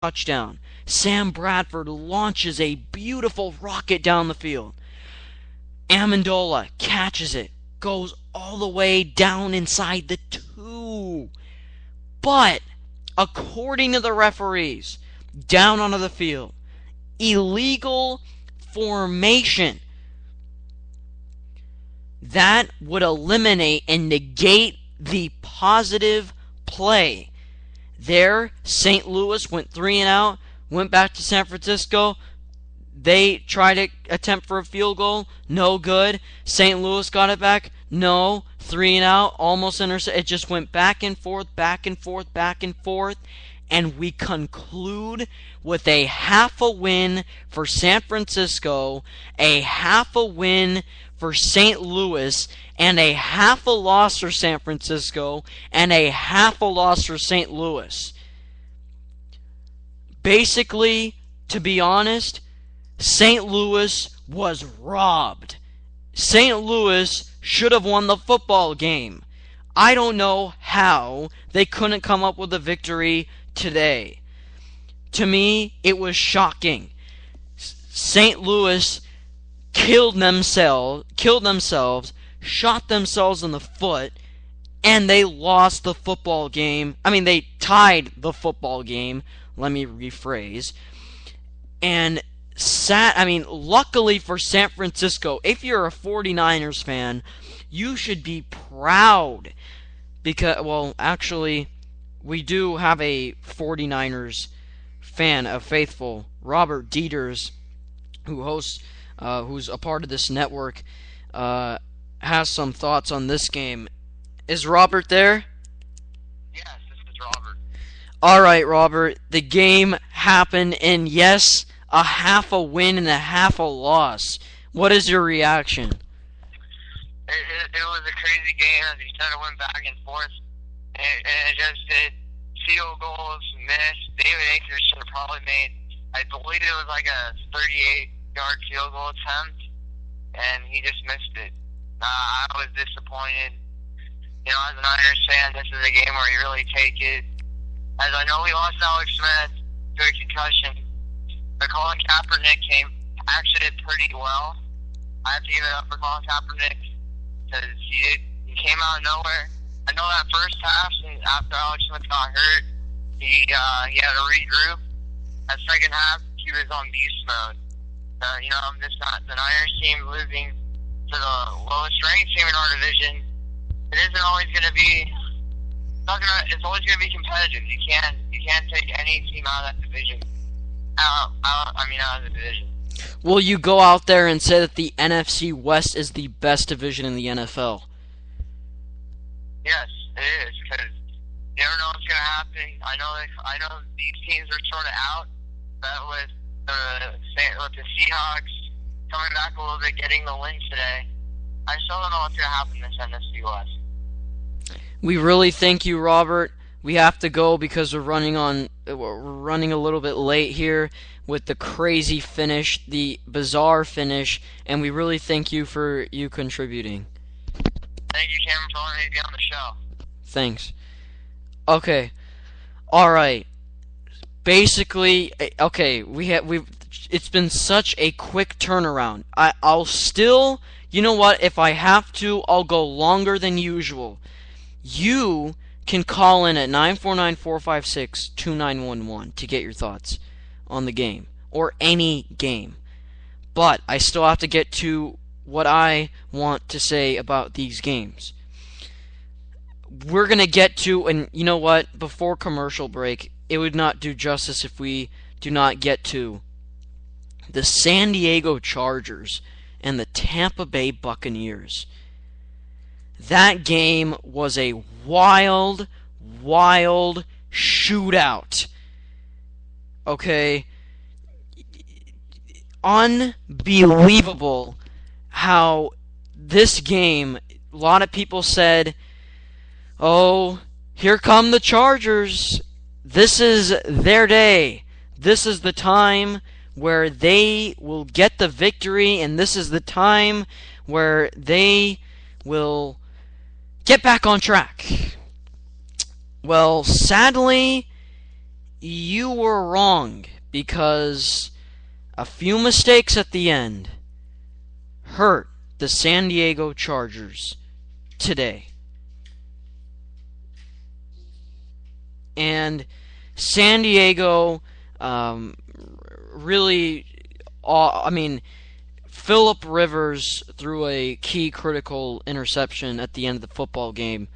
touchdown. Sam Bradford launches a beautiful rocket down the field. Amendola catches it, goes all the way down inside the 2. But, according to the referees, down onto the field, illegal formation. That would eliminate and negate the positive play. There, St. Louis went 3 and out, went back to San Francisco. They tried to attempt for a field goal, no good. St. Louis got it back, no. 3 and out, almost intercepted. It just went back and forth, back and forth, back and forth. And we conclude with a half a win for San Francisco, a half a win for St. Louis, and a half a loss for San Francisco, and a half a loss for St. Louis. Basically, to be honest, St. Louis was robbed. St. Louis should have won the football game. I don't know how they couldn't come up with a victory today. To me, it was shocking. St. Louis killed themselves, shot themselves in the foot, and they lost the football game. I mean, they tied the football game. Let me rephrase. And luckily for San Francisco, if you're a 49ers fan, you should be proud. Because, well, actually, we do have a 49ers fan, a faithful, Robert Dieters, who hosts, who's a part of this network, has some thoughts on this game. Is Robert there? Yes, this is Robert. Alright, Robert, the game happened, and yes, a half a win and a half a loss. What is your reaction? It was a crazy game. As you said, it went back and forth. And it just did field goals, missed. David Akers should have probably made, I believe it was like a 38-yard field goal attempt, and he just missed it. I was disappointed. You know, as an Irish fan, this is a game where you really take it. As I know we lost Alex Smith to a concussion, but Colin Kaepernick actually did pretty well. I have to give it up for Colin Kaepernick because he came out of nowhere. I know that first half, after Alex Smith got hurt, he had to regroup. That second half, he was on beast mode. You know, I'm just not an Irish team losing to the lowest ranked team in our division. It isn't always going to be. It's always going to be competitive. You can't take any team out of that division. Out of the division. Will you go out there and say that the NFC West is the best division in the NFL? Yes, it is, because you never know what's going to happen. I know these teams are sort of out, but with the Seahawks coming back a little bit, getting the win today, I still don't know what's going to happen in this NFC West. We really thank you, Robert. We have to go because we're running a little bit late here with the crazy finish, the bizarre finish, and we really thank you for you contributing. Thank you, Cameron, for letting me be on the show. Thanks. Okay. All right. Basically, okay, it's been such a quick turnaround. I'll still, you know what, if I have to, I'll go longer than usual. You can call in at 949-456-2911 to get your thoughts on the game, or any game. But I still have to get to what I want to say about these games. We're going to get to, and you know what, before commercial break, it would not do justice if we do not get to the San Diego Chargers and the Tampa Bay Buccaneers. That game was a wild shootout. Okay? Unbelievable how this game, a lot of people said, oh, here come the Chargers. This is their day. This is the time where they will get the victory, and this is the time where they will get back on track. Well, sadly, you were wrong, because a few mistakes at the end hurt the San Diego Chargers today. And San Diego really, Phillip Rivers threw a key critical interception at the end of the football game.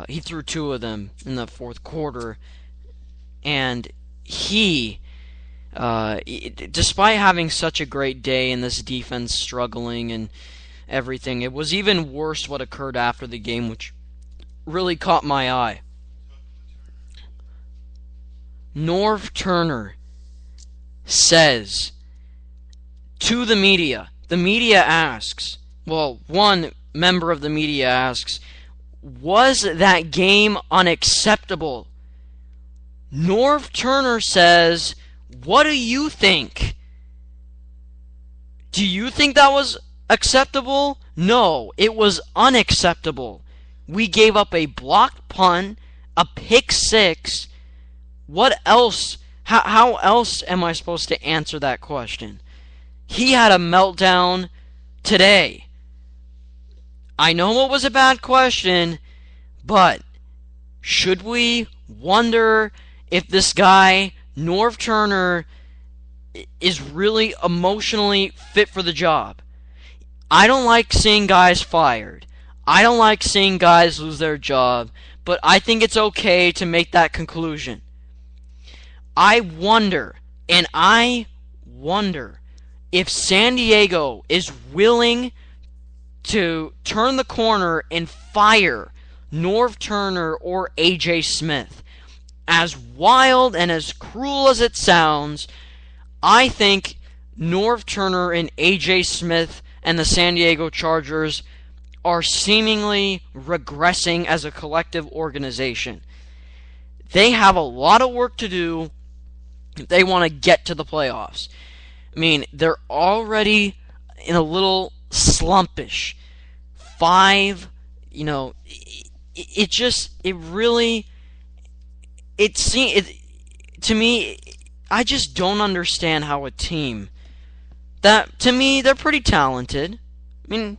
He threw 2 of them in the fourth quarter. And he, despite having such a great day and this defense struggling and everything, it was even worse what occurred after the game, which really caught my eye. Norv Turner says to the media asks, one member of the media asks, was that game unacceptable? Norv Turner says, what do you think? Do you think that was acceptable? No, it was unacceptable. We gave up a blocked punt, a pick 6. What else? How else am I supposed to answer that question? He had a meltdown today. I know it was a bad question, but should we wonder if this guy, Norv Turner, is really emotionally fit for the job? I don't like seeing guys fired. I don't like seeing guys lose their job, but I think it's okay to make that conclusion. I wonder if San Diego is willing to turn the corner and fire Norv Turner or A.J. Smith. As wild and as cruel as it sounds, I think Norv Turner and A.J. Smith and the San Diego Chargers are seemingly regressing as a collective organization. They have a lot of work to do if they want to get to the playoffs. They're already in a little slumpish. 5, to me, I just don't understand how a team that, to me, they're pretty talented. I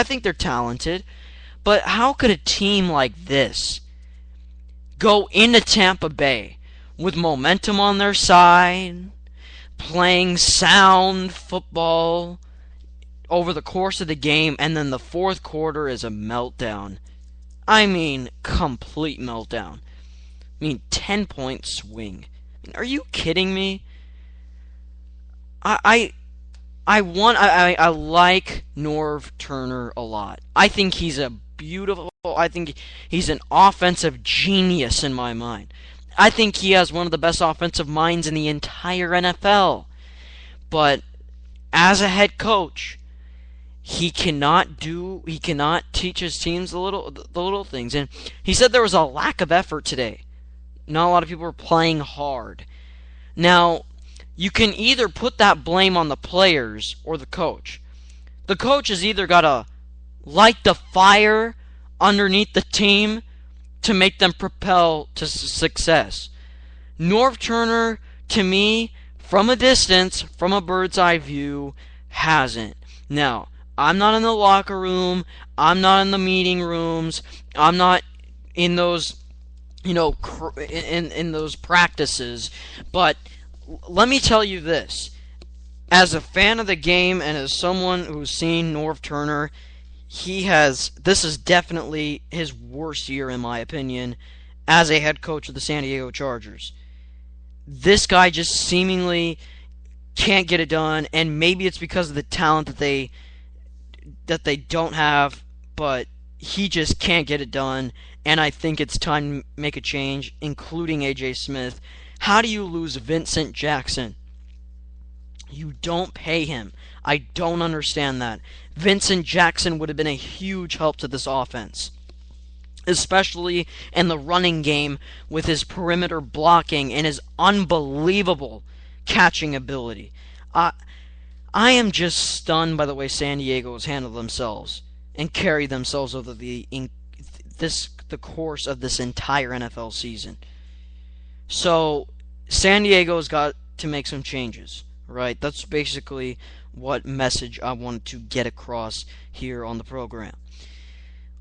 think they're talented, but how could a team like this go into Tampa Bay with momentum on their side, playing sound football over the course of the game, and then the fourth quarter is a meltdown? Complete meltdown. 10-point swing. Are you kidding me? I like Norv Turner a lot. I think he's an offensive genius in my mind. I think he has one of the best offensive minds in the entire NFL. But as a head coach, he cannot teach his teams the little things. And he said there was a lack of effort today. Not a lot of people were playing hard. Now, you can either put that blame on the players or the coach. The coach has either got to light the fire underneath the team to make them propel to success. Norv Turner, to me, from a distance, from a bird's eye view, hasn't. Now, I'm not in the locker room. I'm not in the meeting rooms. I'm not in those, in those practices. But let me tell you this. As a fan of the game and as someone who's seen Norv Turner, this is definitely his worst year, in my opinion, as a head coach of the San Diego Chargers. This guy just seemingly can't get it done, and maybe it's because of the talent that they don't have, but he just can't get it done, and I think it's time to make a change, including A.J. Smith. How do you lose Vincent Jackson? You don't pay him. I don't understand that. Vincent Jackson would have been a huge help to this offense, especially in the running game with his perimeter blocking and his unbelievable catching ability. I am just stunned by the way San Diego has handled themselves and carried themselves over the course of this entire NFL season. So San Diego's got to make some changes, right? That's basically what message I wanted to get across here on the program.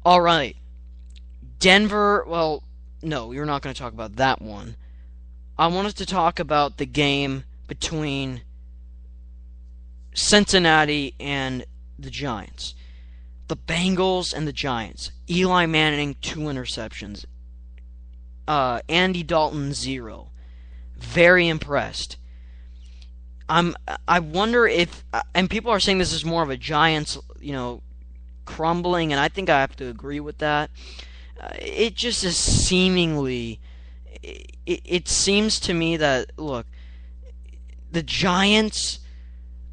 All right. Denver, well, no, you're not going to talk about that one. I wanted to talk about the game between Cincinnati and the Giants. The Bengals and the Giants. Eli Manning, 2 interceptions. Andy Dalton, 0. Very impressed. I wonder if, and people are saying this is more of a Giants, crumbling, and I think I have to agree with that. It just is seemingly, it seems to me that, look, the Giants,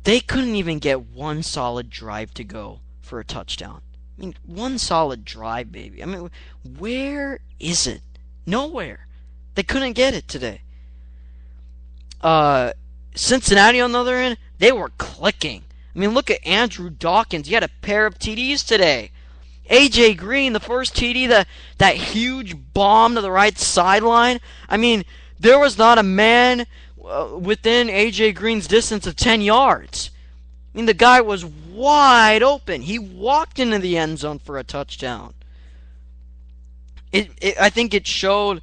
they couldn't even get one solid drive to go for a touchdown. I mean, one solid drive, baby. I mean, where is it? Nowhere. They couldn't get it today. Cincinnati, on the other end, they were clicking. I mean, look at Andrew Dawkins. He had a pair of TDs today. A.J. Green, the first TD, that huge bomb to the right sideline. I mean, there was not a man within A.J. Green's distance of 10 yards. I mean, the guy was wide open. He walked into the end zone for a touchdown. I think it showed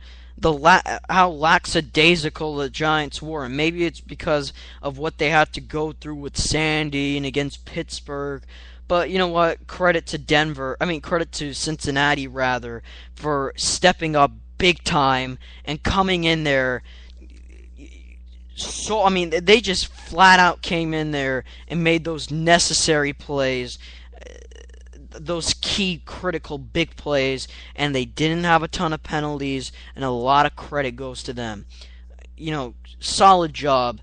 how lackadaisical the Giants were. And maybe it's because of what they had to go through with Sandy and against Pittsburgh. But you know what? Credit to Cincinnati, rather, for stepping up big time and coming in there. So, I mean, they just flat out came in there and made those necessary plays, those key, critical, big plays, and they didn't have a ton of penalties, and a lot of credit goes to them. Solid job,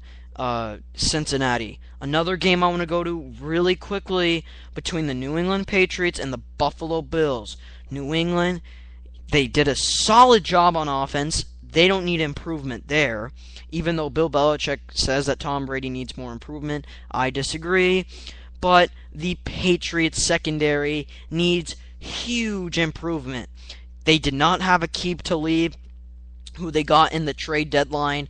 Cincinnati. Another game I want to go to really quickly between the New England Patriots and the Buffalo Bills. New England, they did a solid job on offense. They don't need improvement there. Even though Bill Belichick says that Tom Brady needs more improvement, I disagree. But the Patriots secondary needs huge improvement. They did not have Aqib Talib, who they got in the trade deadline.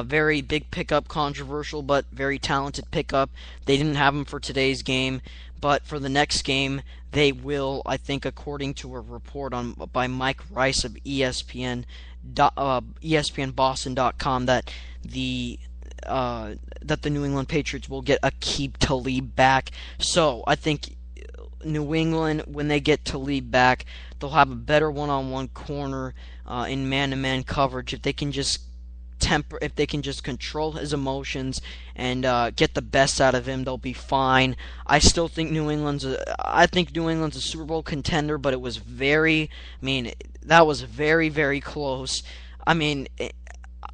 Very big pickup, controversial, but very talented pickup. They didn't have him for today's game, but for the next game, they will, I think, according to a report by Mike Rice of ESPNBoston.com, that the New England Patriots will get Aqib Talib back. So I think New England, when they get Talib back, they'll have a better one-on-one corner in man-to-man coverage. If they can just control his emotions and get the best out of him, they'll be fine. I still think New England's a Super Bowl contender, but it was that was very, very close. I mean,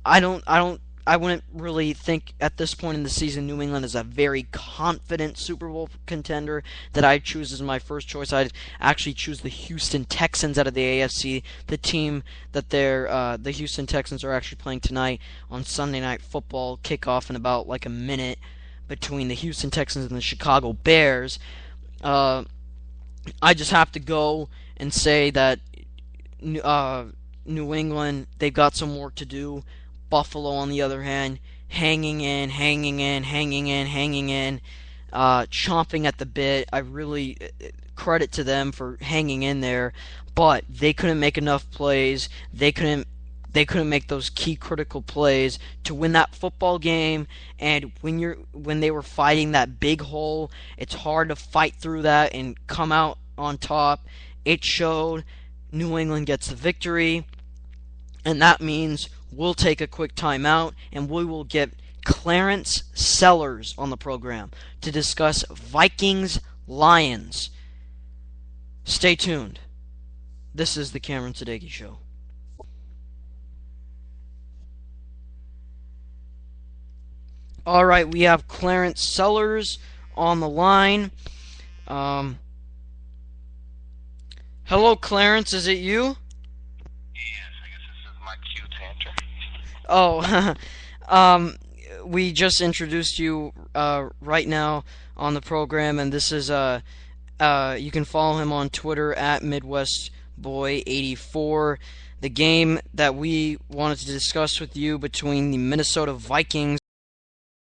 I wouldn't really think at this point in the season New England is a very confident Super Bowl contender that I'd choose as my first choice. I'd actually choose the Houston Texans out of the AFC, the team that the Houston Texans are actually playing tonight on Sunday Night Football, kickoff in about like a minute between the Houston Texans and the Chicago Bears. I just have to go and say that New England, they've got some work to do. Buffalo, on the other hand, hanging in, chomping at the bit. I really credit to them for hanging in there, but they couldn't make enough plays. They couldn't make those key critical plays to win that football game. And when they were fighting that big hole, it's hard to fight through that and come out on top. It showed. New England gets the victory, and that means we'll take a quick timeout, and we will get Clarence Sellers on the program to discuss Vikings-Lions. Stay tuned. This is the Cameron Sadeghi Show. All right, we have Clarence Sellers on the line. Hello, Clarence. Is it you? Oh, we just introduced you right now on the program, and this is you can follow him on Twitter at MidwestBoy84. the game that we wanted to discuss with you between the Minnesota Vikings